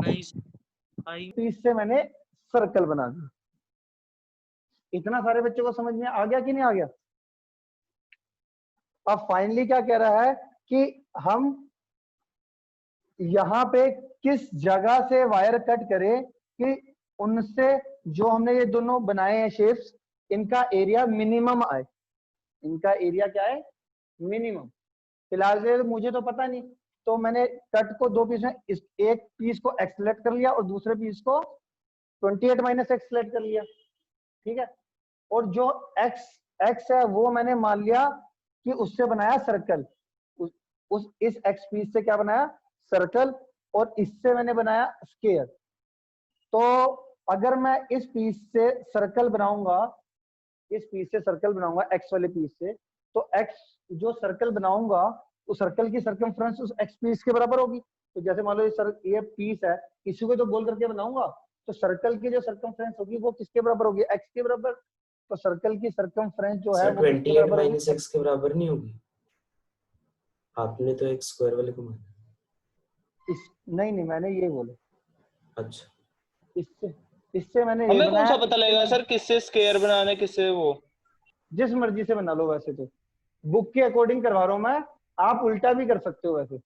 Piece से मैंने circle बना दिया। इतना सारे बच्चों को समझ में आ गया कि नहीं आ गया? अब फाइनली क्या कह रहा है कि हम यहां पे किस जगह से वायर कट करें कि उनसे जो हमने ये दोनों बनाए हैं शेप्स, इनका एरिया मिनिमम आए। इनका एरिया क्या है? मिनिमम। फिलहाल से मुझे तो पता नहीं, तो मैंने कट को दो पीस में, एक पीस को एक्स सेलेक्ट कर लिया और दूसरे पीस को 28 माइनस एक्स सेलेक्ट कर लिया। ठीक है, और जो एक्स एक्स है वो मैंने मान लिया कि उससे बनाया सर्कल। इस एक्स पीस से क्या बनाया? सर्कल। और इससे मैंने बनाया स्क्वायर। तो अगर मैं इस पीस से सर्कल बनाऊंगा, इस पीस से सर्कल बनाऊंगा एक्स वाले पीस से, तो एक्स जो सर्कल बनाऊंगा उस सर्कल की सर्कमफ्रेंस उस एक्स पीस के बराबर होगी। तो जैसे मान लो ये पीस है, इसी को तो गोल करके बनाऊंगा, तो सर्कल की जो सर्कमफ्रेंस होगी वो किसके बराबर होगी? एक्स के बराबर। तो सर्कल की सर्कमफ्रेंस जो है सर वो किसके 28 बराबर होगी? माइनस एक्स के बराबर नहीं होगी। आपने तो एक स्क्वायर वाले को माना। नहीं नहीं, मैंने ये बोला। अच्छा, इससे इससे मैंने ये हमें कौन बनाया, सा पता लगेगा सर किससे स्क्वायर बनाना है किससे वो? जिस मर्जी से बना लो। वैसे तो बुक के अकॉर्डिंग करवा रहा हूं मैं, आप उल्टा भी कर सकते हो, वैसे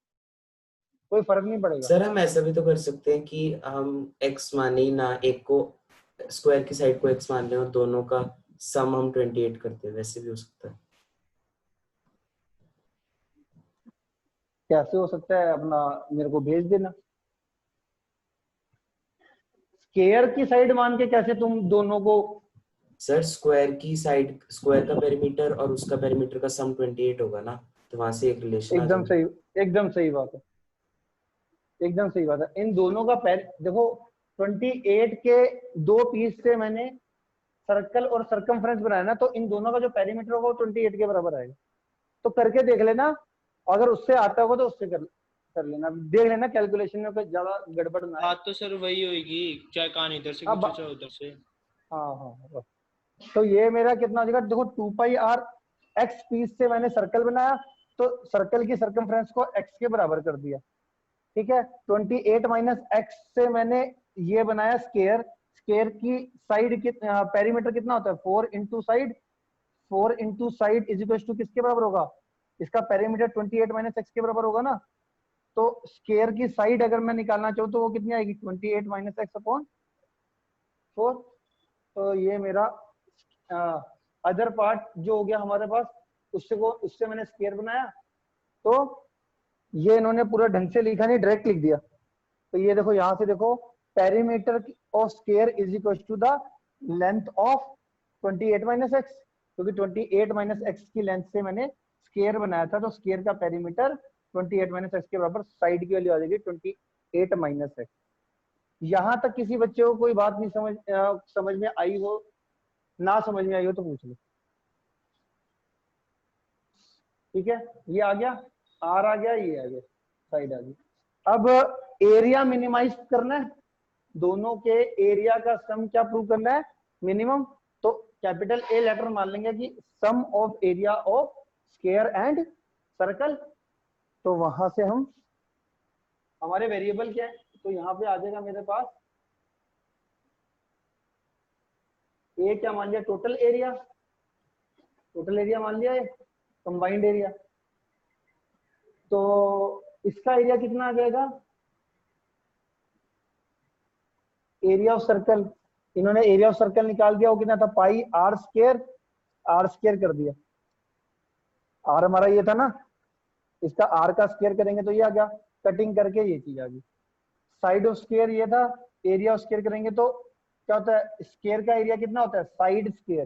कोई फर्क नहीं पड़ेगा। सर हम ऐसा भी तो कर सकते हैं कि हम x माने ही ना, एक को स्क्वायर की साइड को x मान लें और दोनों का सम हम 28 करते हैं, वैसे भी हो सकता है। कैसे हो सकता है? अपना मेरे को भेज देना। स्क्वायर की साइड मान के कैसे तुम दोनों को? सर स्क्वायर की साइड, स्क्वायर का पेरीमीटर और उसका पेरीमीटर का सम 28 होगा ना, तो वहां से एक रिलेशन आ एकदम जाएगा। सही, एकदम सही बात है, एकदम सही बात है। इन दोनों का देखो, 28 के दो पीस से मैंने सर्कल और सर्कमफ्रेंस बनाया ना, तो इन दोनों का जो पेरीमीटर होगा वो 28 के बराबर आएगा। तो करके देख लेना, अगर उससे आता होगा तो उससे कर लेना, देख लेना कैलकुलेशन में कोई ज्यादा गड़बड़ ना आए। बात तो सर वही होगी, चाहे कहानी इधर से अब खींचो चाहे उधर से। हाँ हाँ हाँ। तो ये मेरा कितना हो जाएगा? देखो 2 पाई आर एक्स पीस से मैंने सर्कल बनाया, तो सर्कल की सर्कमफ्रेंस को एक्स के बराबर कर दिया। ठीक है, 28 माइनस एक्स से मैंने ये बनाया स्क्वायर। स्क्वायर की साइड की पेरीमीटर कितना होता है? 4 into side. 4 into side is equal to किसके बराबर होगा? इसका पेरीमीटर 28 माइनस एक्स के बराबर होगा ना। तो स्क्वायर की साइड अगर मैं निकालना चाहूँ तो वो कितनी आएगी? 28 माइनस एक्स अपॉन 4। तो ये मेरा अदर पार्ट जो हो गया हमारे पास, उससे मैंने स्क्वायर बनाया। तो ये इन्होंने पूरा ढंग से लिखा नहीं, डायरेक्ट लिख दिया। तो ये देखो, यहां से देखो, perimeter of square is equal to the length of 28 minus x, क्योंकि 28 माइनस एक्स की लेंथ से मैंने स्क्वायर बनाया था, तो स्क्वायर का पेरीमीटर 28 माइनस एक्स के बराबर, साइड की वैल्यू आ जाएगी 28 माइनस एक्स। यहां तक किसी बच्चे को कोई बात नहीं समझ में आई हो, ना समझ में आई हो तो पूछ लो। ठीक है, ये आ गया, आर आ गया, ये आ गया, साइड आ गई। अब एरिया मिनिमाइज करना है, दोनों के एरिया का सम क्या प्रूव करना है? मिनिमम। तो कैपिटल ए लेटर मान लेंगे कि sum of area of square and circle. तो वहां से हम, हमारे वेरिएबल क्या है, तो यहाँ पे आ जाएगा मेरे पास ए क्या मान लिया? Total area. टोटल एरिया मान लिया है, कंबाइंड एरिया। तो इसका एरिया कितना आ जाएगा? एरिया ऑफ सर्कल, इन्होंने एरिया ऑफ सर्कल निकाल दिया, वो कितना था? पाई आर स्क्वायर। आर स्क्वायर कर दिया, आर हमारा ये था ना, इसका आर का स्क्वायर करेंगे तो ये आ गया, कटिंग करके ये चीज आ गई। साइड ऑफ स्क्वायर ये था, एरिया ऑफ स्क्वायर करेंगे तो क्या होता है? स्क्वायर का एरिया कितना होता है? साइड स्क्वायर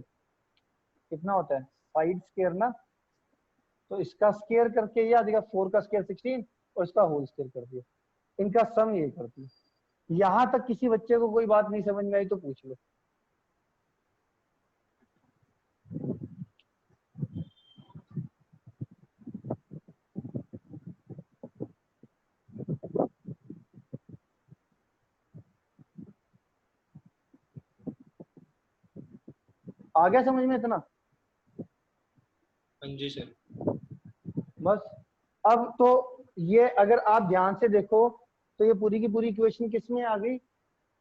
कितना होता है? साइड स्क्वायर ना। तो इसका स्क्वायर करके ये आ जाएगा 4 का स्क्वायर 16, और इसका होल स्क्वायर कर दिया, इनका सम ये कर दिया। यहां तक किसी बच्चे को कोई बात नहीं समझ में आई तो पूछ लो। आ गया समझ में इतना? हाँ जी सर। बस। अब तो ये अगर आप ध्यान से देखो, तो ये पूरी की पूरी इक्वेशन किस में आ गई,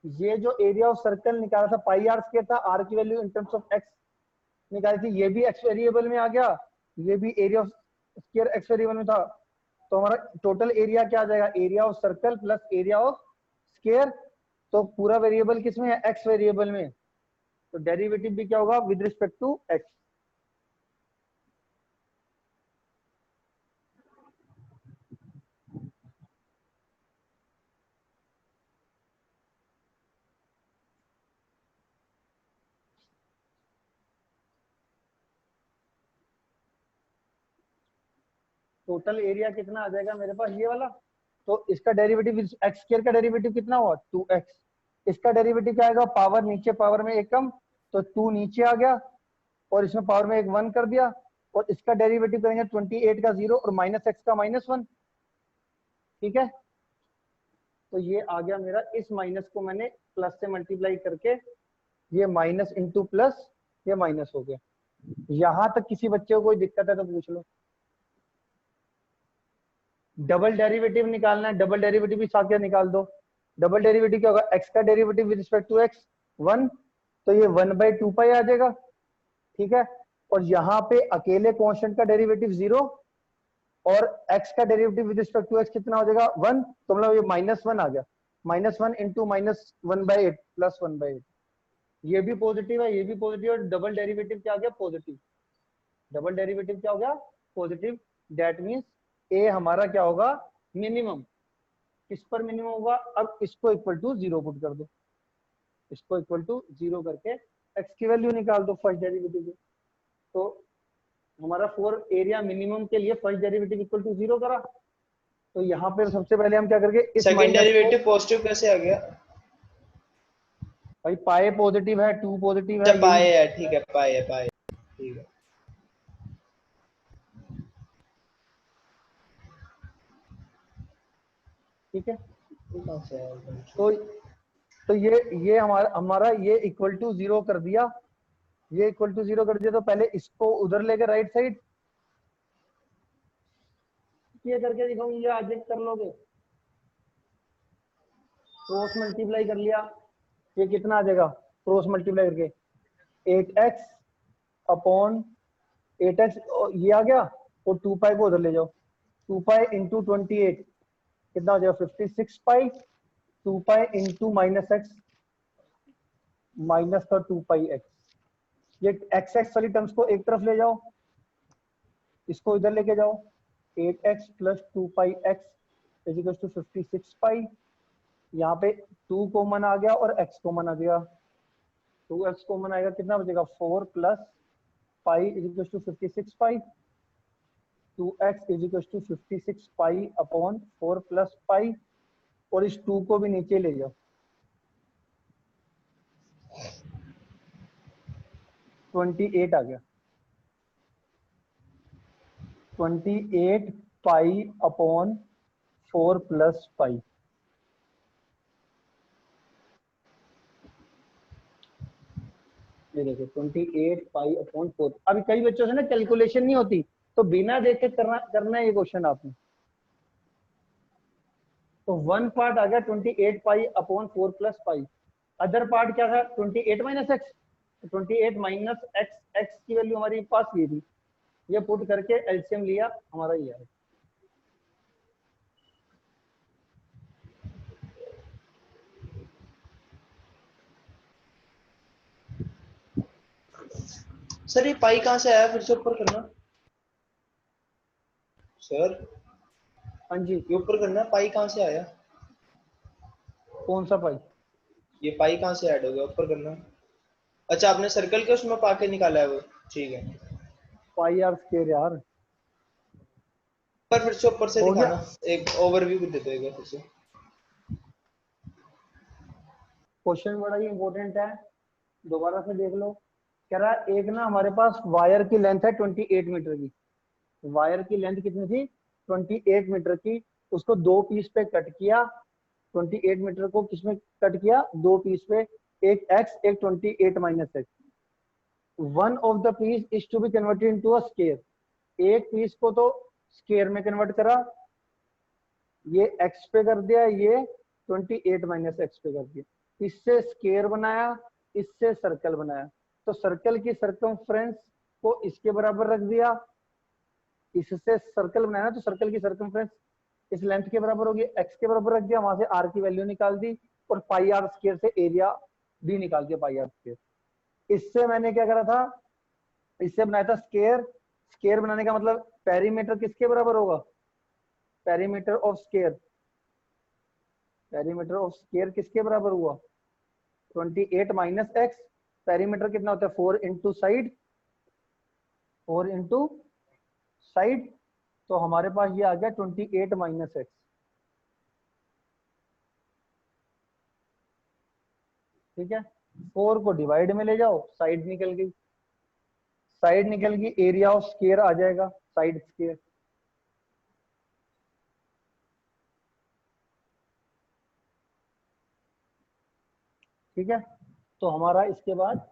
ये जो एरिया ऑफ सर्कल निकाला था पाई आर स्क्वायर था, आर की value in terms of x निकाली थी, ये भी एक्स वेरिएबल में आ गया, ये भी area of square x variable में था। तो हमारा टोटल एरिया क्या आ जाएगा, area of circle plus area of square. तो पूरा वेरिएबल किस में है, एक्स वेरिएबल में। तो डेरिवेटिव भी क्या होगा with respect to x. Total area कितना आ जाएगा मेरे पास ये वाला, तो इसका डेरिवेटिव एक्स स्क्वायर का डेरिवेटिव कितना हुआ 2x, इसका डेरिवेटिव क्या आएगा, पावर नीचे पावर में एक कम, तो 2 नीचे आ गया और इसमें पावर में एक 1 कर दिया, और इसका डेरिवेटिव करेंगे 28 का 0 और माइनस एक्स का -1। ठीक है, तो ये आ गया मेरा, इस माइनस को मैंने प्लस से मल्टीप्लाई करके, ये माइनस इंटू प्लस, ये माइनस हो गया। यहां तक किसी बच्चे को कोई दिक्कत है तो पूछ लो। डबल डेरिवेटिव निकालना है, डबल डेरिवेटिव भी साथ निकाल दो। डबल डेरिवेटिव क्या होगा, एक्स का derivative with respect to x 1, तो ये 1/2 पाई आ जाएगा। ठीक है, और यहाँ पे अकेले कांस्टेंट का डेरिवेटिव 0 और x का derivative with respect to x कितना हो जाएगा 1, तो मतलब ये -1 आ गया, -1 इंटू -1/8 प्लस 1/8। ये भी पॉजिटिव है, ये भी पॉजिटिव, और डबल डेरिवेटिव क्या आ गया पॉजिटिव। डबल डेरिवेटिव क्या हो गया पॉजिटिव। दैट मीन्स ए हमारा क्या होगा मिनिमम। किस पर मिनिमम होगा, अब इसको इक्वल टू 0 पुट कर दो, इसको इक्वल टू 0 करके एक्स की वैल्यू निकाल दो फर्स्ट डेरिवेटिव की। तो हमारा फॉर एरिया मिनिमम के लिए फर्स्ट डेरिवेटिव इक्वल टू 0 करा। तो यहाँ पे सबसे पहले हम क्या करके इस सेकंड डेरिवेटिव पॉजिटिव कैसे आ गया, भाई पाए पॉजिटिव है 2 पॉजिटिव है, जब पाए है, ठीक है पाए है, पाए ठीक है। ठीक है, कहाँ से आया? तो ये हमारा ये इक्वल टू 0 कर दिया, ये इक्वल टू 0 कर दिया। तो पहले इसको उधर लेकर राइट साइड ये करके दिखाऊंगी, ये आज कर लोगे, क्रॉस मल्टीप्लाई कर लिया, ये कितना आ जाएगा क्रॉस मल्टीप्लाई करके 8x अपॉन 8x, ये आ गया, और 2 पाई को उधर ले जाओ, 2 पाई इंटू 28 कितना हो जाएगा 56 पाई, 2 पाई इंटू -x माइनस का 2 पाई x। ये x x वाली टर्म्स को एक तरफ ले जाओ, इसको इधर लेके जाओ, 8x plus 2 pi x is equal to 56 pi. यहाँ पे 2 कॉमन आ गया और x कॉमन आ गया, 2x कॉमन आएगा, कितना बचेगा 4 plus pi is equal to 56 pi, 2x is equal to 56 pi upon 4 plus pi, और इस 2 को भी नीचे ले जाओ, 28 आ गया, 28 पाई अपॉन 4 प्लस पाई। ये देखो 28 पाई अपॉन 4। अभी कई बच्चों से ना कैलकुलेशन नहीं होती, तो बिना देखे करना है ये क्वेश्चन आपने। तो वन पार्ट आ गया 28 पाई अपॉन 4 प्लस पाई, अदर पार्ट क्या था 28 minus x, 28 minus x, x की वैल्यू हमारी पास ये थी, ये पुट करके एलसीएम लिया, हमारा ये है। सर ये पाई कहाँ से आया, फिर से ऊपर करना सर, हाँ जी, ये ऊपर करना, पाई कहाँ से आया, कौन सा पाई, ये पाई कहाँ से ऐड हो गया, ऊपर करना। अच्छा आपने सर्कल के उसमें पाके निकाला है वो, ठीक है। पाई आर स्क्वायर यार, पर फिर से ऊपर से हो गया? दिखाना, एक ओवरव्यू भी दे दो एक बार फिर से। क्वेश्चन बड़ा ही इंपॉर्टेंट है, दोबारा से देख लो। कह रहा है एक ना हमारे पास वायर की लेंथ है 28 मीटर की, वायर की लेंथ कितनी थी 28 मीटर की, उसको 2 पीस पे कट किया, 28 मीटर को किसमें कट किया 2 पीस पे, एक x एक 28 minus x। One of the piece is to be converted into a square, एक पीस को तो स्क्वायर में कन्वर्ट करा, ये x पे कर दिया, ये 28 माइनस एक्स पे कर दिया। इससे स्केयर बनाया, इससे सर्कल बनाया। तो सर्कल की सरकमफ्रेंस को इसके बराबर रख दिया, इससे सर्कल बनाया ना, तो सर्कल की सरकमफ्रेंस इस लेंथ के बराबर होगी, x के बराबर रख दिया, वहां से r की वैल्यू निकाल दी, और पाई आर स्केयर से एरिया भी निकाल दिया, पाई आर स्केयर। इससे मैंने क्या करा था, इससे बनाया था स्केयर। स्केयर बनाने का मतलब पेरीमीटर किसके बराबर होगा, perimeter of square, perimeter of square किसके बराबर हुआ, 28 माइनस एक्स। पेरीमीटर कितना होता है, 4 इंटू साइड, 4 इंटू साइड। तो हमारे पास ये आ गया 28 माइनस एक्स। ठीक है, 4 को डिवाइड में ले जाओ, साइड निकल गई, साइड निकल गई, एरिया ऑफ स्केयर आ जाएगा, साइड स्केयर। ठीक है, तो हमारा इसके बाद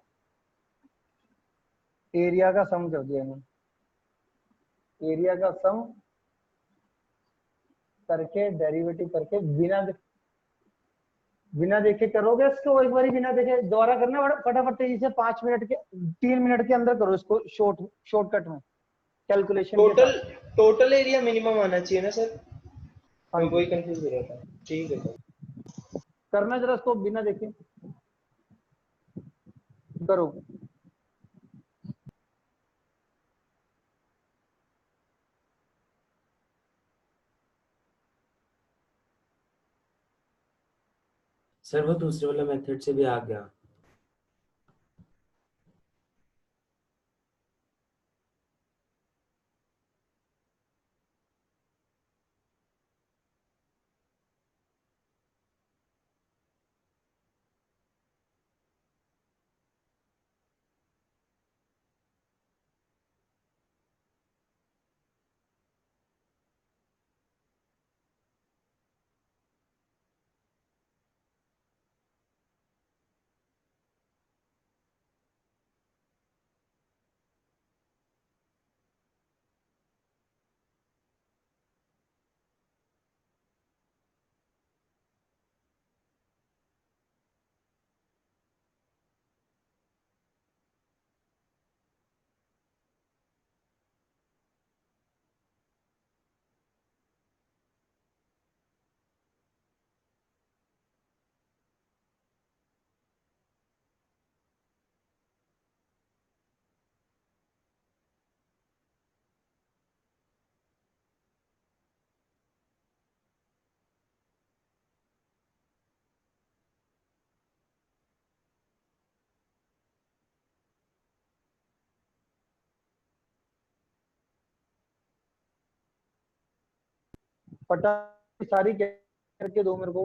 एरिया का सम कर दिया मैंने, एरिया का सम करके डेरिवेटिव करके, बिना देखे करोगे इसको, एक बार बिना देखे दोबारा करना, फटाफट तेजी से 5 मिनट के 3 मिनट के अंदर करो इसको, शॉर्टकट में कैलकुलेशन के टोटल साथ। टोटल एरिया मिनिमम आना चाहिए ना सर, हाँ मैं जी, वही कंफ्यूज हो रहा था। ठीक है सर। करना जरा इसको बिना देखे करो। सर वो दूसरे वाला मेथड से भी आ गया। फटाफट सारी करके दो मेरे को।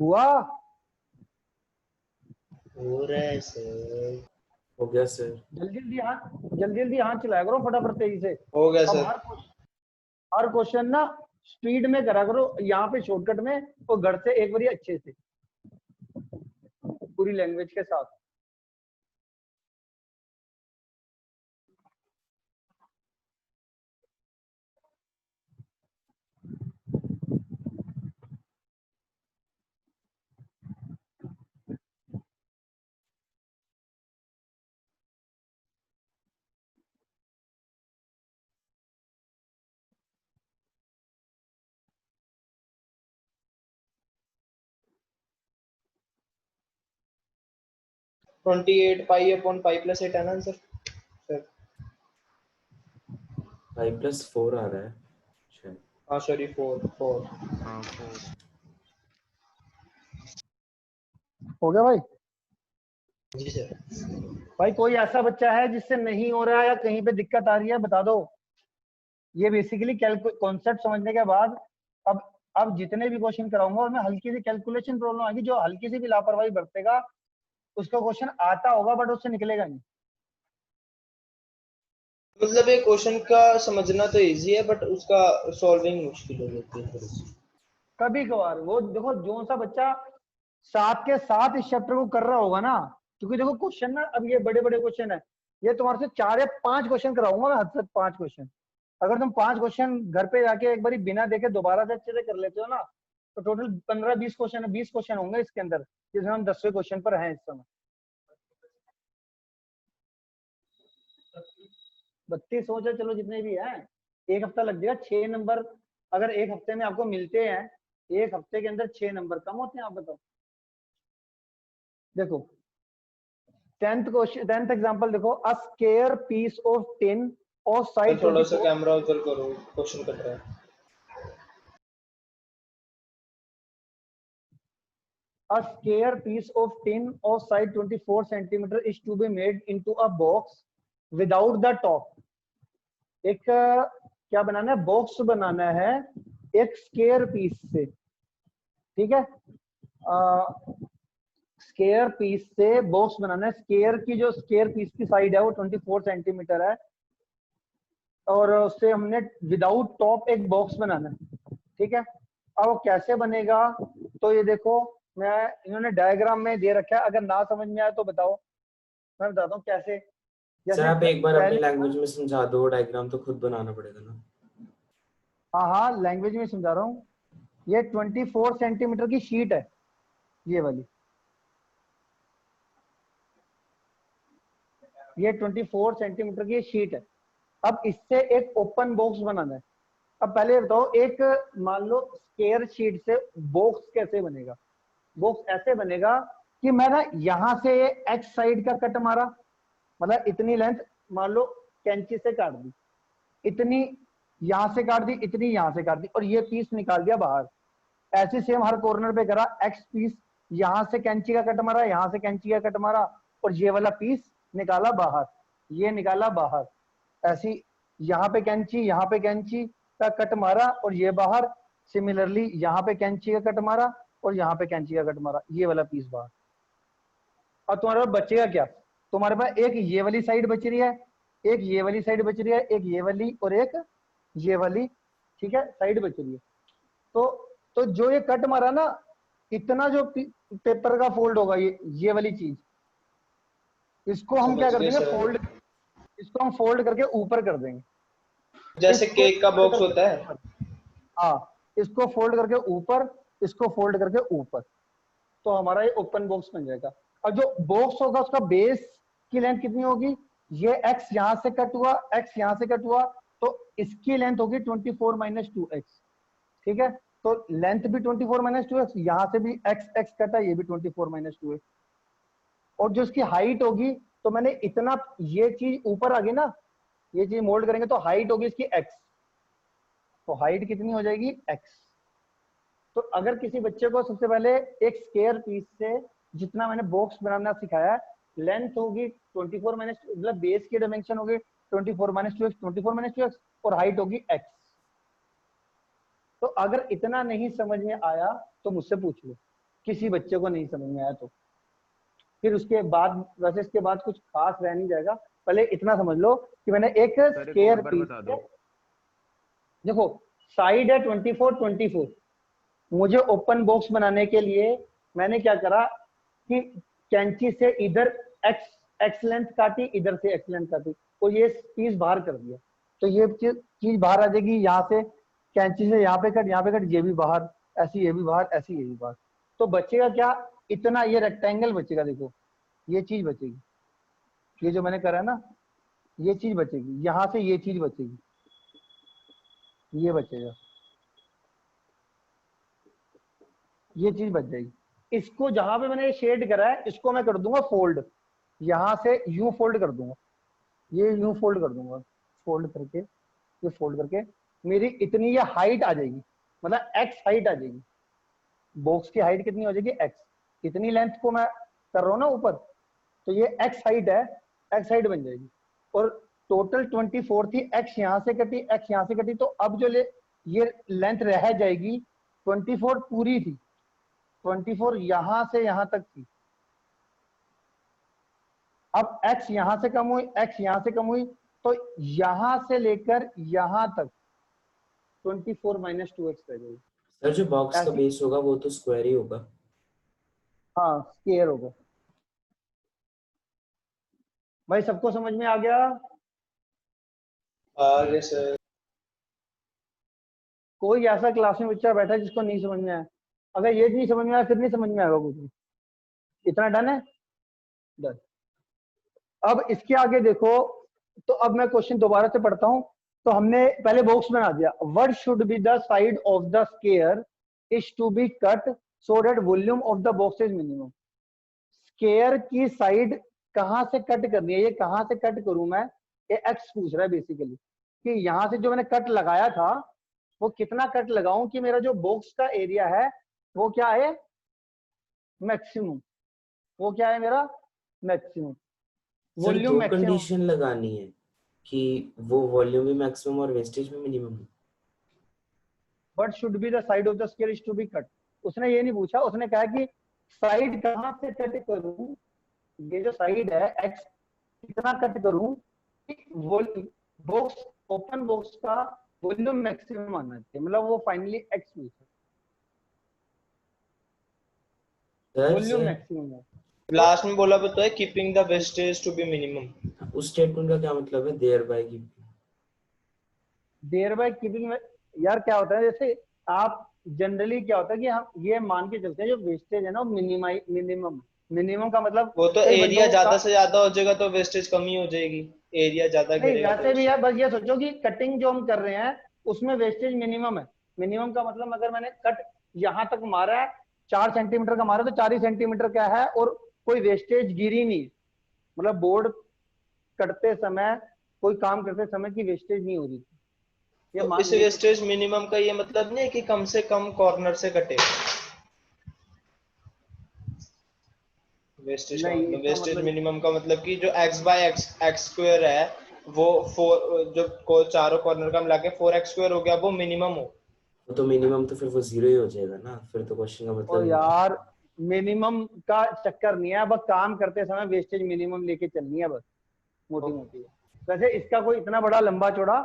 हुआ? हो रहा है सर। हो गया सर। जल्दी जल्दी हाथ चलाया करो फटाफट तेजी से। हो गया अब सर। हर क्वेश्चन ना स्पीड में करा करो, यहाँ पे शॉर्टकट में, और घर से एक बारी अच्छे से पूरी लैंग्वेज के साथ। Twenty eight pi upon pi plus 8 है ना आंसर सर? 5+4 आ रहा है शायद। हाँ सॉरी 4 4। हाँ 4। हो गया भाई? जी सर। भाई कोई ऐसा बच्चा है जिससे नहीं हो रहा है या कहीं पे दिक्कत आ रही है, बता दो। ये बेसिकली कॉन्सेप्ट समझने के बाद अब जितने भी क्वेश्चन कराऊंगा उनमें हल्की सी कैलकुलेशन प्रॉब्लम आएगी। जो हल्की सी भी लापरवाही बरतेगा उसका क्वेश्चन आता होगा बट उससे निकलेगा नहीं। मतलब एक क्वेश्चन का समझना तो इजी है बट उसका सॉल्विंग मुश्किल हो जाती है थोड़ी सी। कभी कभार वो देखो, जो सा बच्चा साथ के साथ इस चैप्टर को कर रहा होगा ना, क्योंकि देखो क्वेश्चन ना, अब ये बड़े बड़े क्वेश्चन है, ये तुम्हारे से 4 या 5 क्वेश्चन कराऊंगा मैं, हद तक 5 क्वेश्चन। अगर तुम 5 क्वेश्चन घर पे जाके एक बार बिना देखे दोबारा से अच्छे से कर लेते हो ना, तो टोटल 15-20 क्वेश्चन है, 20 क्वेश्चन होंगे इसके अंदर, जिसमें हम 10वें क्वेश्चन पर हैं इस समय। 32 सोचा, चलो जितने भी हैं, एक हफ्ता लग जाएगा। 6 नंबर अगर एक हफ्ते में आपको मिलते हैं, एक हफ्ते के अंदर 6 नंबर कम होते हैं? आप बताओ। देखो 10th एग्जांपल देखो, a square piece of tin of side थोड़ा सा 24। कैमरा उधर करो, क्वेश्चन कट रहा है। A square piece of tin of side 24 centimeter is to be made into a box without the top। एक क्या बनाना है? बॉक्स बनाना है एक स्क्वायर पीस से, ठीक है? स्क्वायर पीस से बॉक्स बनाना है। स्क्वायर की जो स्क्वायर पीस की साइड है वो 24 सेंटीमीटर है, और उससे हमने विदाउट टॉप एक बॉक्स बनाना है, ठीक है? अब वो कैसे बनेगा? तो ये देखो, मैं इन्होंने डायग्राम में दे रखा है, अगर ना समझ में आए तो बताओ, मैं बताता हूँ कैसे। सर जैसे आप एक बार अपनी पहले, लैंग्वेज में समझा दो, डायग्राम तो खुद बनाना पड़ेगा ना। हाँ हाँ लैंग्वेज में समझा रहा हूँ। ये 24 सेंटीमीटर की शीट है, ये वाली, ये 24 सेंटीमीटर की शीट है। अब इससे एक ओपन बॉक्स बनाना है। अब पहले बताओ, एक मान लो स्क्वायर शीट से बॉक्स कैसे बनेगा? बॉक्स ऐसे बनेगा कि मैं ना यहां से एक्स साइड का कट मारा, मतलब इतनी लेंथ मान लो कैंची से काट दी, इतनी यहां से काट दी, इतनी यहां से काट दी, और ये पीस निकाल दिया बाहर। ऐसे सेम हर कॉर्नर पे करा, एक्स पीस यहां से कैंची का कट मारा, यहां से कैंची का कट मारा, और ये वाला पीस निकाला बाहर, ये निकाला बाहर। ऐसी यहाँ पे कैंची, यहाँ पे कैंची का कट मारा और ये बाहर। सिमिलरली यहाँ पे कैंची का कट मारा और यहाँ पे कैंची का कट मारा, ये वाला पीस बाहर। अब तुम्हारे पास बचेगा क्या? तुम्हारे पास एक ये वाली साइड बच रही है, एक ये वाली साइड बच रही है, एक ये वाली और एक ये वाली, ठीक है, साइड बच रही है। तो जो ये कट मारा ना, इतना जो पेपर का फोल्ड होगा, ये वाली चीज, इसको हम क्या समझ कर गए देंगे? सर। फोल्ड, इसको हम फोल्ड करके ऊपर कर देंगे। जैसे इसको केक का फोल्ड बॉक्स करके होता है। ऊपर, हाँ, इसको फोल्ड करके ऊपर, इसको फोल्ड करके ऊपर, तो हमारा ये ओपन बॉक्स बन जाएगा। और जो बॉक्स होगा उसका बेस की लेंथ कितनी होगी? ये x यहां से कट हुआ, x यहां से कट हुआ, तो इसकी लेंथ होगी 24 - 2x, ठीक है? तो लेंथ भी 24 - 2x, यहां से भी x कटा, ये भी 24 - 2x। और जो इसकी हाइट होगी, तो मैंने इतना, ये चीज ऊपर आ गई ना, ये चीज मोल्ड करेंगे तो हाइट होगी इसकी x, तो हाइट कितनी हो जाएगी? x। तो अगर किसी बच्चे को सबसे पहले एक स्क्वायर पीस से जितना मैंने बॉक्स बनाना सिखाया, लेंथ होगी 24 मतलब बेस की डायमेंशन होगी 24 - 2x, 24 - 2x, और हाइट होगी x। तो अगर इतना नहीं समझ में आया तो मुझसे पूछ लो, किसी बच्चे को नहीं समझ में आया तो फिर उसके बाद वैसे इसके बाद कुछ खास रह नहीं जाएगा। पहले इतना समझ लो कि मैंने एक स्क्वायर पीस देखो साइड है 24 24। मुझे ओपन बॉक्स बनाने के लिए मैंने क्या करा कि कैंची से इधर एक्स लेंथ काटी, इधर से एक्स लेंथ काटी और ये पीस बाहर कर दिया। तो ये चीज बाहर आ जाएगी, यहाँ से कैंची से यहाँ पे कट, यहाँ पे कट, ये भी बाहर, ऐसी ये भी बाहर, ऐसी ये भी बाहर। तो बचेगा क्या, इतना ये रेक्टेंगल बचेगा। देखो ये चीज बचेगी, ये जो मैंने करा ना ये चीज बचेगी, यहाँ से ये चीज बचेगी, ये बचेगा, ये चीज बच जाएगी। इसको जहां पे मैंने शेड करा है इसको मैं कर दूंगा फोल्ड, यहां से यूं फोल्ड कर दूंगा, ये यूं फोल्ड कर दूंगा, फोल्ड करके ये फोल्ड करके मेरी इतनी ये हाइट आ जाएगी, मतलब एक्स हाइट आ जाएगी। बॉक्स की हाइट कितनी हो जाएगी, एक्स। इतनी लेंथ को मैं कर रहा हूँ ना ऊपर, तो ये एक्स हाइट है, एक्स हाइट बन जाएगी। और टोटल 24 थी, एक्स यहाँ से कटी, एक्स यहाँ से कटी, तो अब जो ये लेंथ रह जाएगी 24 पूरी थी, 24 यहां से यहां तक थी। अब x यहां से कम हुई, x यहां से कम हुई, तो यहां से लेकर यहां तक 24 माइनस 2x रह जाएगी। सर जो बॉक्स का बेस होगा वो तो स्क्वायर ही होगा। हाँ स्क्वायर होगा। भाई सबको समझ में आ गया? आगे सर। कोई ऐसा क्लास में बच्चा बैठा है जिसको नहीं समझ में आया? अगर ये नहीं समझ में आया फिर नहीं समझ में आएगा कुछ भी। इतना डन है? डन। अब इसके आगे देखो, तो अब मैं क्वेश्चन दोबारा से पढ़ता हूं। तो हमने पहले बॉक्स बना दिया, what should be the side of the square is to be cut so that volume of the box is minimum. Square की साइड कहां से कट करनी है, ये कहां से कट करूं मैं, ये एक्स पूछ रहा है बेसिकली कि यहां से जो मैंने कट लगाया था वो कितना कट लगाऊं कि मेरा जो बॉक्स का एरिया है वो क्या है, मैक्सिमम। वो क्या है मेरा, मैक्सिमम सर वॉल्यूम दो मैक्सिमम। कंडीशन लगानी है कि वो वॉल्यूम भी मैक्सिमम और वेस्टेज भी मिनिमम है। What should be the side of the square is to be cut. उसने ये नहीं पूछा, उसने कहा कि साइड कहां से कट करूं, ये जो साइड है एक्स कितना कट करूं कि बॉक्स ओपन बॉक्स का वॉल्यूम मैक्सिमम आना चाहिए, मतलब वो फाइनली एक्स पूछा, वॉल्यूम मैक्सिमम है। लास्ट में बोला भी तो है keeping the wastage to be minimum. उस स्टेटमेंट का क्या मतलब है, thereby keeping? Thereby keeping में यार क्या होता है, जैसे आप जनरली क्या होता है कि हम ये मान के चलते हैं जो वेस्टेज है ना मिनिमम। मिनिमम का मतलब वो तो कई एरिया बंदों ज्यादा का, से ज्यादा हो जाएगा तो वेस्टेज कम ही हो जाएगी, एरिया ज्यादा नहीं घेरेगा वैसे भी यार बस ये सोचो कि कटिंग जो हम कर रहे हैं उसमें वेस्टेज मिनिमम है। मिनिमम का मतलब अगर मैंने कट यहां तक मारा है 4 सेंटीमीटर का मारा तो 4 ही सेंटीमीटर क्या है और कोई वेस्टेज गिरी नहीं, मतलब बोर्ड कटते समय कोई काम करते समय की वेस्टेज नहीं हो रही थी। ये तो मान इस ली वेस्टेज मिनिमम का ये मतलब नहीं है कि कम से कम कॉर्नर से कटे। वेस्टेज का नहीं, मतलब इसका वेस्टेज मतलब मिनिमम का मतलब कि जो x बाय एक्स स्क्वायर है वो 4 जो चारों कॉर्नर का मिला के 4x स्क्वायर हो गया, वो मिनिमम हो। तो मिनिमम तो फिर वो 0 ही हो जाएगा ना, फिर तो क्वेश्चन का मतलब और ही नहीं। यार मिनिमम का चक्कर नहीं है, बस काम करते समय वेस्टेज मिनिमम लेके चलनी है बस, मोटी मोटी। वैसे इसका कोई इतना बड़ा लंबा चौड़ा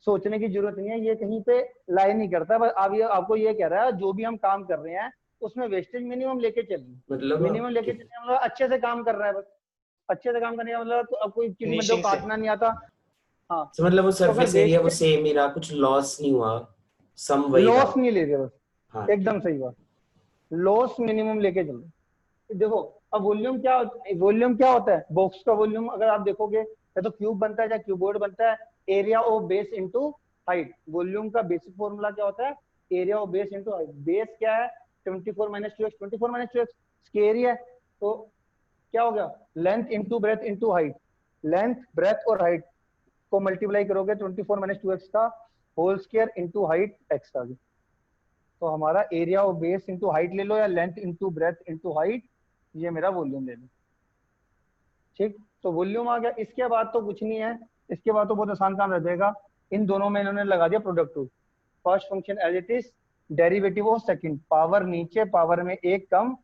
सोचने की जरूरत नहीं है, ये कहीं पे लाई नहीं करता। बस अब ये आपको ये कह रहा है जो भी हम काम कर रहे हैं उसमें वेस्टेज मिनिमम लेके चलिए, मतलब मिनिमम लेके चलिए, मतलब अच्छे से काम कर रहा है बस। अच्छे से काम करने का मतलब तो अब कोई किसी बंदे को फिनिशिंग से काटना नहीं आता। हाँ तो मतलब वो तो अगर सरफेस एरिया वो सेम ही रहा, कुछ लॉस नहीं हुआ, सम वही लॉस रहा। नहीं ले रहे बस, हाँ एकदम सही बात, लॉस मिनिमम लेके चलो। देखो अब वॉल्यूम क्या होता है, बॉक्स का वॉल्यूम अगर आप देखोगे या तो क्यूब बनता है या क्यूबोर्ड बनता है, area of base into height. Volume का बेसिक फॉर्मूला क्या होता है, area of base into height. Base क्या है 24 minus 2x, 24 minus 2x square है, तो क्या हो गया length into breadth into height. Length breadth और हाइट को मल्टीप्लाई करोगे 24 माइनस 2x का whole square into height x आ गया। तो हमारा area of base into height ले लो या length into breadth into height, ये मेरा वॉल्यूम ले लो। ठीक, तो वॉल्यूम आ गया। इसके बाद तो कुछ नहीं है, इसके बाद तो बहुत आसान काम रह जाएगा। इन दोनों में इन्होंने लगा दिया product rule. First function as it is, derivative of second, power नीचे पावर में एक कम,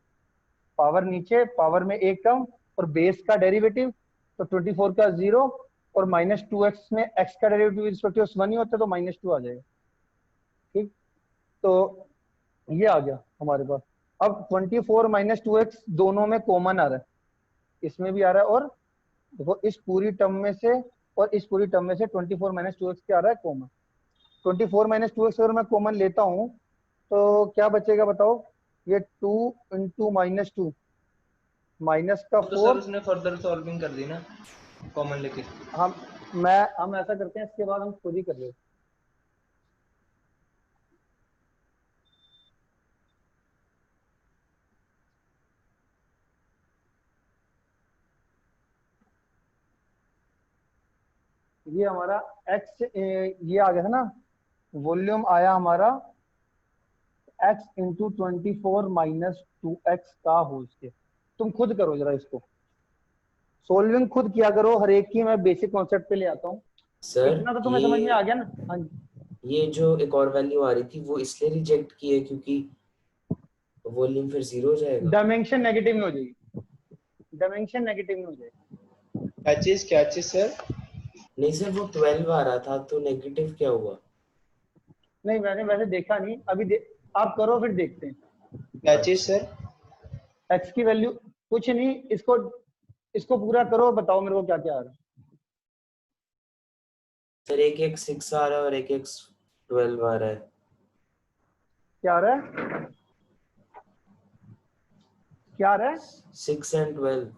पावर नीचे पावर में एक कम, और बेस का डेरिवेटिव, तो 24 का 0, और -2x में x का डेरिवेटिव रिस्पेक्टिव 1 ही होता है, तो -2 आ जाएगा। ठीक, तो ये आ गया हमारे पास। अब 24 -2x दोनों में कॉमन आ रहा है, इसमें भी आ रहा है, और देखो इस पूरी टर्म में से और इस पूरी टर्म में से 24 -2x क्या आ रहा है, कॉमन। 24 -2x अगर मैं कॉमन लेता हूँ तो क्या बचेगा बताओ, ये 2 × -2 माइनस का तो 4। सर उसने फर्दर सॉल्विंग कर दी ना कॉमन लेके। हम ऐसा करते हैं, इसके बाद हम खुद ही कर लेते हैं। ये हमारा x ये आ गया था ना, वॉल्यूम आया हमारा x × 24 -2x का होल स्क्वायर। तुम खुद करो जरा इसको, सोल्विंग खुद किया करो, हर एक की मैं बेसिक कॉन्सेप्ट पे ले आता हूँ। सर इतना तो तुम्हें समझ में आ ये गया ना। हाँ जी, ये जो एक और वैल्यू आ रही थी वो इसलिए रिजेक्ट की है क्योंकि वॉल्यूम फिर 0 हो जाएगा। डायमेंशन नेगेटिव में हो जाएगी, डायमेंशन नेगेटिव में हो जाएगी। क्या चीज सर? नहीं सर, वो 12 आ रहा था तो नेगेटिव क्या हुआ? नहीं मैंने वैसे देखा नहीं अभी, आप करो फिर देखते हैं। क्या चीज अच्छा सर? x की वैल्यू कुछ नहीं, इसको पूरा करो, बताओ मेरे को क्या क्या आ रहा है। सर, एक एक 6 आ रहा है और एक एक 12 आ रहा है। क्या आ रहा है, क्या आ रहा है? 6 and 12।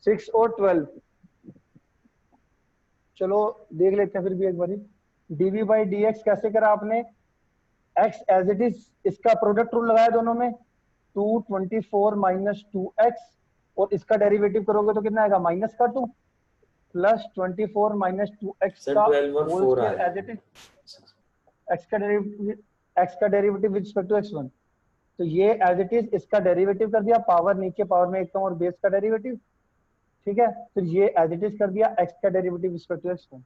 6 और 12, चलो देख लेते हैं फिर भी एक बारी। dv/dx कैसे करा आपने, x एज इट इज, इसका प्रोडक्ट रूल लगाया दोनों में, 224 -2x, और इसका डेरिवेटिव करोगे तो कितना आएगा, -2 प्लस 24 -2x सर का 12 और होल 4 आ स्क्वायर रहा एज इट है। इज, x का derivative with respect to x1, तो ये एज इट इज इसका डेरिवेटिव कर दिया, पावर नीचे पावर में एक कम और बेस का डेरिवेटिव। ठीक है, फिर ये एज इट इज कर दिया x का डेरिवेटिव रिस्पेक्ट टू x1।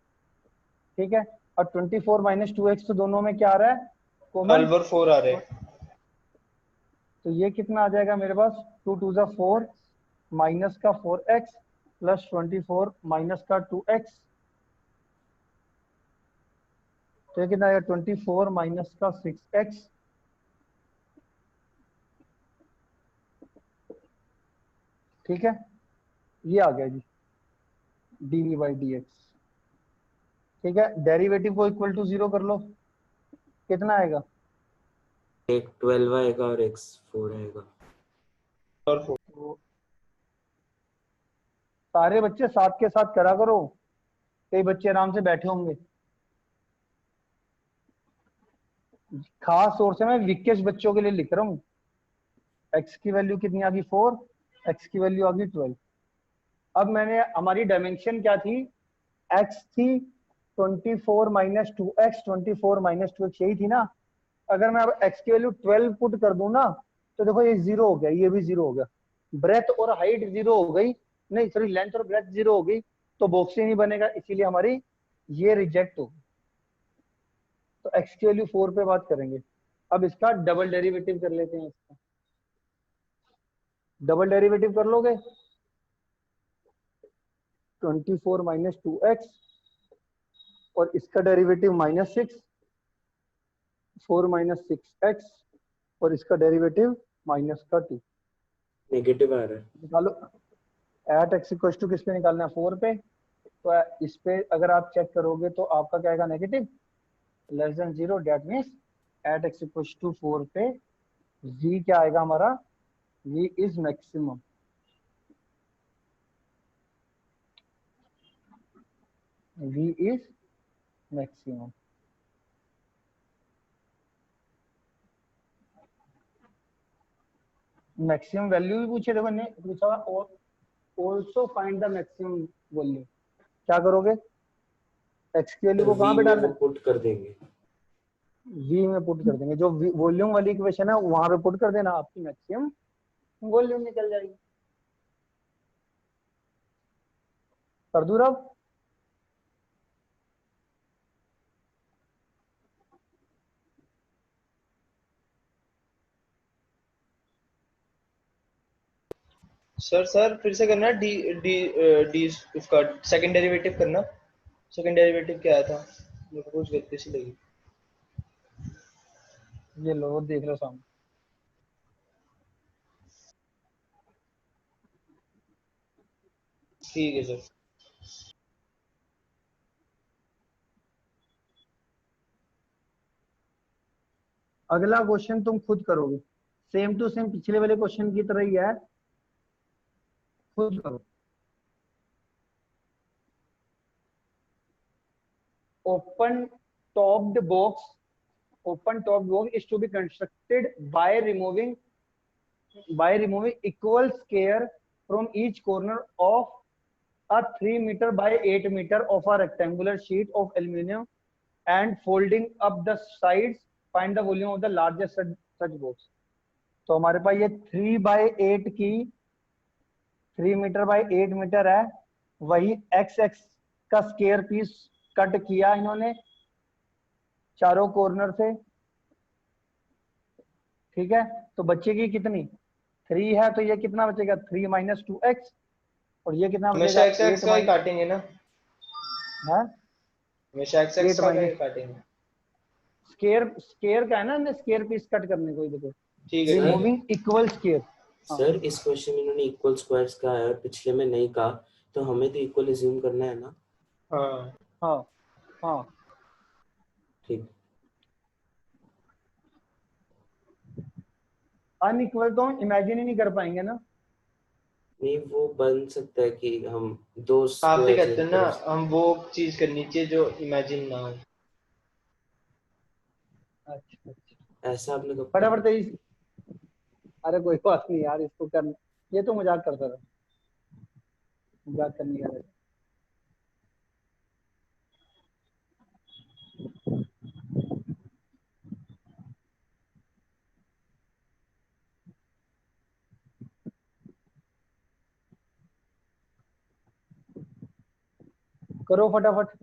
ठीक है, और 24 -2x तो दोनों में क्या आ रहा है, कॉमन, 12 और 4 आ रहे। तो ये कितना आ जाएगा मेरे पास, 2 2 ज़ा 4 माइनस का 4x प्लस 24 माइनस का 2x, तो ये कितना आएगा, 24 माइनस का 6x, ठीक है, ये आ गया जी dv/dx। ठीक है, डेरिवेटिव को इक्वल टू 0 कर लो, कितना आएगा, एक 12 आएगा और एक 4 आएगा। और 4 तो सारे बच्चे साथ के साथ करा करो, कई बच्चे आराम से बैठे होंगे। खास तौर से मैं वीकेस्ट बच्चों के लिए लिख रहा हूँ। x की वैल्यू कितनी आ गई, 4, x की वैल्यू आ गई 12। अब मैंने, हमारी डायमेंशन क्या थी, x थी 24 -2x, 24 -2x यही थी ना। अगर मैं अब x की वैल्यू 12 पुट कर दूं ना, तो देखो ये 0 हो गया, ये भी 0 हो गया, ब्रेथ और हाइट 0 हो गई, नहीं सॉरी लेंथ और ब्रेथ 0 हो गई, तो बॉक्स ही नहीं बनेगा, इसीलिए हमारी ये रिजेक्ट हो गई। तो x की वैल्यू 4 पे बात करेंगे। अब इसका डबल डेरिवेटिव कर लेते हैं, इसका डबल डेरिवेटिव कर लोगे, 24 -2x, और इसका डेरिवेटिव -6, 4 -6x, और इसका डेरिवेटिव -2। नेगेटिव आ रहा है। निकालो, एट एक्स इक्वल टू किस पे निकालना है, 4 पे, तो इस पे अगर आप चेक करोगे तो आपका क्या आएगा, negative less than 0, that means at x equal to 4 पे v क्या आएगा हमारा, v is maximum, v is maximum. Maximum value भी पूछे, देखो ने पूछा और also find the maximum value, क्या करोगे, x की वैल्यू सर को v कहाँ पे में डालना वो है, पुट कर देंगे। v में पुट कर देंगे, जो वॉल्यूम वाली इक्वेशन है वहां पे पुट कर देना, आपकी मैक्सिमम वॉल्यूम निकल जाएगी। कर दूं अब, सर फिर से करना डी डी डी उसका सेकंड डेरिवेटिव करना। सेकंड डेरिवेटिव क्या आया था, मेरे को कुछ गलती सी लगी। ये लो देख लो सामने। ठीक है सर। अगला क्वेश्चन तुम खुद करोगे, सेम टू सेम पिछले वाले क्वेश्चन की तरह ही है, खुद करो। Open topped box, open top box is to be constructed by removing equal square from each corner of a 3 meter by 8 meter of a rectangular sheet of aluminum and folding up the sides. Find the volume of the largest such box. तो हमारे पास ये 3 bye 8 की 3 metre by 8 metre है, वही x x का square piece cut किया इन्होंने चारों कॉर्नर से, ठीक है। तो बचेगी कितनी, 3 है, तो ये कितना बचेगा 3 माइनस 2x, और ये कितना हमेशा बचेगा एक्स एक्स 8 का ही माइनस काटेंगे ना, है हमेशा एक्स एक्स 8 का ही माइनस काटेंगे। स्केयर, स्केयर का है ना, हमने स्केयर पीस कट करने को, देखो ठीक है ठीक है। Removing equal square. सर इस क्वेश्चन में इन्होंने इक्वल स्क्वायर्स का है और पिछले में नहीं कहा, तो हमें तो इक्वल अज्यूम करना है ना। हाँ हाँ हाँ, ठीक। अनइक्वल तो हम इमेजिन ही नहीं कर पाएंगे ना। नहीं वो बन सकता है कि हम दो आप भी स्क्वायर्स कहते एक हैं ना, तरफ से। हम वो चीज करनी चाहिए जो इमेजिन ना हो। अच्छा अच्छा, ऐसा आपने कब कहा? फटाफट तेजी से। अरे कोई बात नहीं यार, इसको कर, ये तो मजाक करता था, मजाक करने का। करो फटाफट।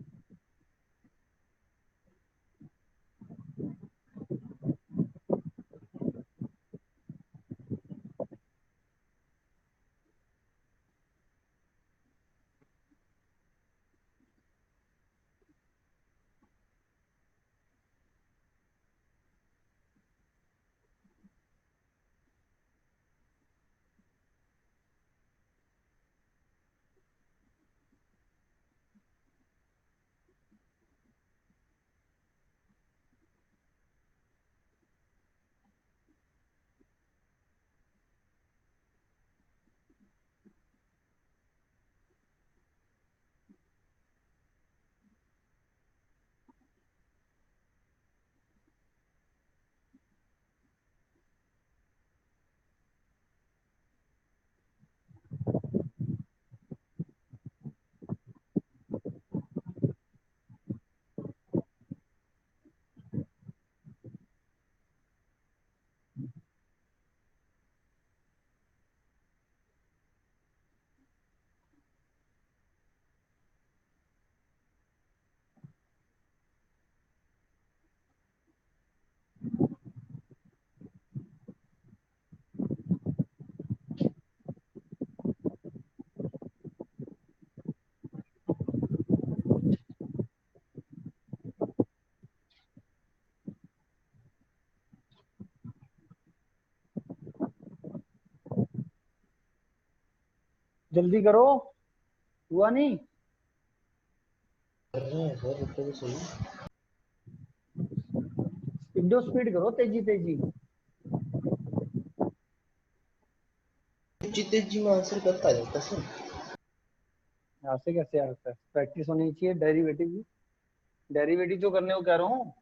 जल्दी करो, हुआ नहीं। कर रहे हैं सर, रुको तो सही। विंडो स्पीड करो, तेजी तेजी। जितने जी में आंसर करता है जाता सर। यहाँ से कैसे आता है, प्रैक्टिस होनी चाहिए डेरिवेटिव की, डेरिवेटिव जो करने को कह रहा हूँ।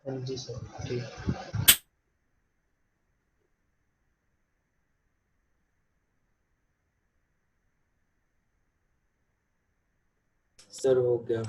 हाँ जी सर, ठीक। सर हो गया।